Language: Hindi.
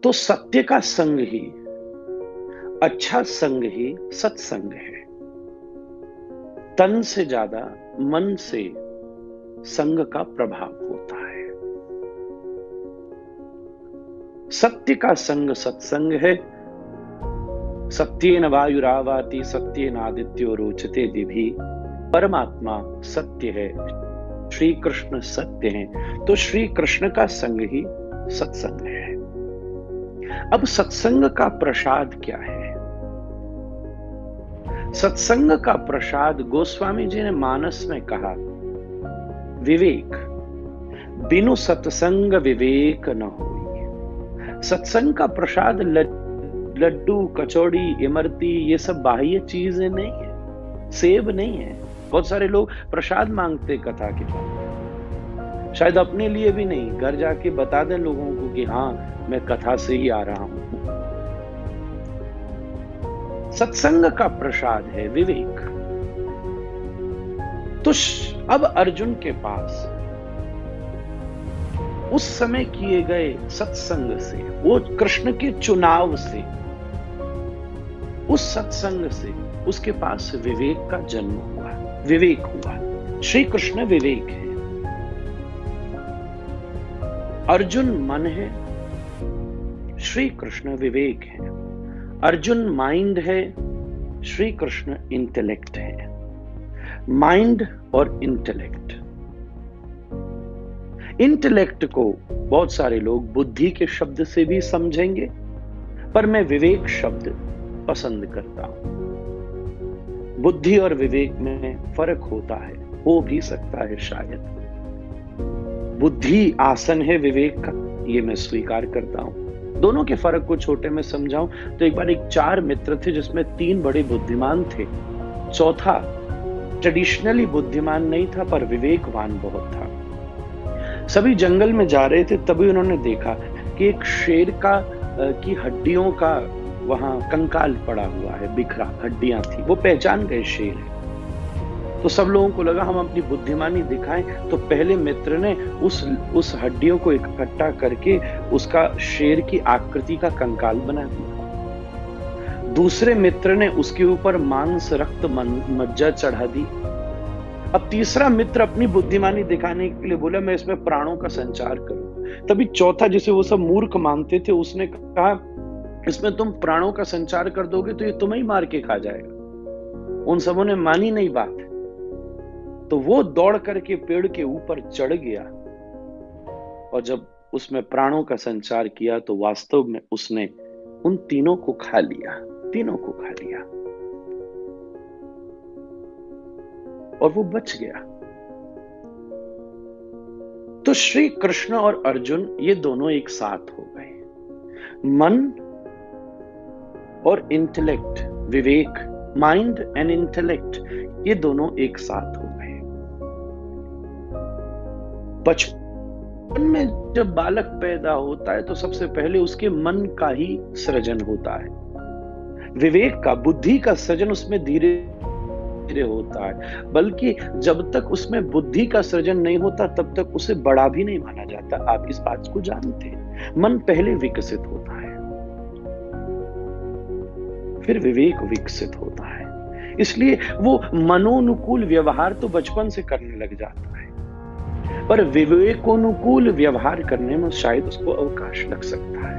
तो सत्य का संग ही, अच्छा संग ही सत्संग है। तन से ज्यादा मन से संग का प्रभाव होता है। सत्य का संग सत्संग है। सत्येन वायुरावाति सत्येन आदित्यो रोचते दिभि। परमात्मा सत्य है, श्री कृष्ण सत्य हैं, तो श्री कृष्ण का संग ही सत्संग है। अब सत्संग का प्रसाद क्या है? सत्संग का प्रसाद गोस्वामी जी ने मानस में कहा, विवेक बिनु सत्संग विवेक न होई। सत्संग का प्रसाद लड्डू कचौड़ी इमरती ये सब बाह्य चीजें नहीं है, सेब नहीं है। बहुत सारे लोग प्रसाद मांगते कथा के बाद, शायद अपने लिए भी नहीं, घर जाके बता दें लोगों को कि हाँ मैं कथा से ही आ रहा हूं। सत्संग का प्रसाद है विवेक। तो अब अर्जुन के पास उस समय किए गए सत्संग से, वो कृष्ण के चुनाव से, उस सत्संग से उसके पास विवेक का जन्म हुआ, विवेक हुआ। श्री कृष्ण विवेक है, अर्जुन मन है, श्री कृष्ण विवेक है। अर्जुन माइंड है, श्री कृष्ण इंटेलेक्ट है। माइंड और इंटेलेक्ट, इंटेलेक्ट को बहुत सारे लोग बुद्धि के शब्द से भी समझेंगे, पर मैं विवेक शब्द पसंद करता हूं। बुद्धि और विवेक में फर्क होता है, हो भी सकता है शायद। बुद्धि आसन है विवेक का, ये मैं स्वीकार करता हूं। दोनों के फर्क को छोटे में समझाऊं तो एक बार 4 मित्र थे जिसमें 3 बड़े बुद्धिमान थे, चौथा ट्रेडिशनली बुद्धिमान नहीं था पर विवेकवान बहुत था। सभी जंगल में जा रहे थे, तभी उन्होंने देखा कि एक शेर की हड्डियों का वहां कंकाल पड़ा हुआ है, बिखरा हड्डियां थी। वो पहचान गए शेर है। तो सब लोगों को लगा हम अपनी बुद्धिमानी दिखाएं, तो पहले मित्र ने उस हड्डियों को इकट्ठा करके उसका शेर की आकृति का कंकाल बना दिया। दूसरे मित्र ने उसके ऊपर मांस रक्त मज्जा चढ़ा दी। अब तीसरा मित्र अपनी बुद्धिमानी दिखाने के लिए बोला मैं इसमें प्राणों का संचार करूं। तभी चौथा, जिसे वो सब मूर्ख मानते थे, उसने कहा इसमें तुम प्राणों का संचार कर दोगे तो ये तुम्हें ही मार के खा जाएगा। उन सबों ने मानी नहीं बात, तो वो दौड़ करके पेड़ के ऊपर चढ़ गया और जब उसमें प्राणों का संचार किया तो वास्तव में उसने उन तीनों को खा लिया, तीनों को खा लिया और वो बच गया। तो श्री कृष्ण और अर्जुन ये दोनों एक साथ हो गए। मन और intellect, Vivek, mind and intellect, ये दोनों एक साथ हो गए। बचपन में जब बालक पैदा होता है तो सबसे पहले उसके मन का ही सृजन होता है। विवेक का, बुद्धि का सृजन उसमें धीरे धीरे होता है, बल्कि जब तक उसमें बुद्धि का सृजन नहीं होता तब तक उसे बड़ा भी नहीं माना जाता। आप इस बात को जानते हैं। मन पहले विकसित होता है, फिर विवेक विकसित होता है। इसलिए वो मनोनुकूल व्यवहार तो बचपन से करने लग जाता है, पर विवेकोनुकूल व्यवहार करने में शायद उसको अवकाश लग सकता है।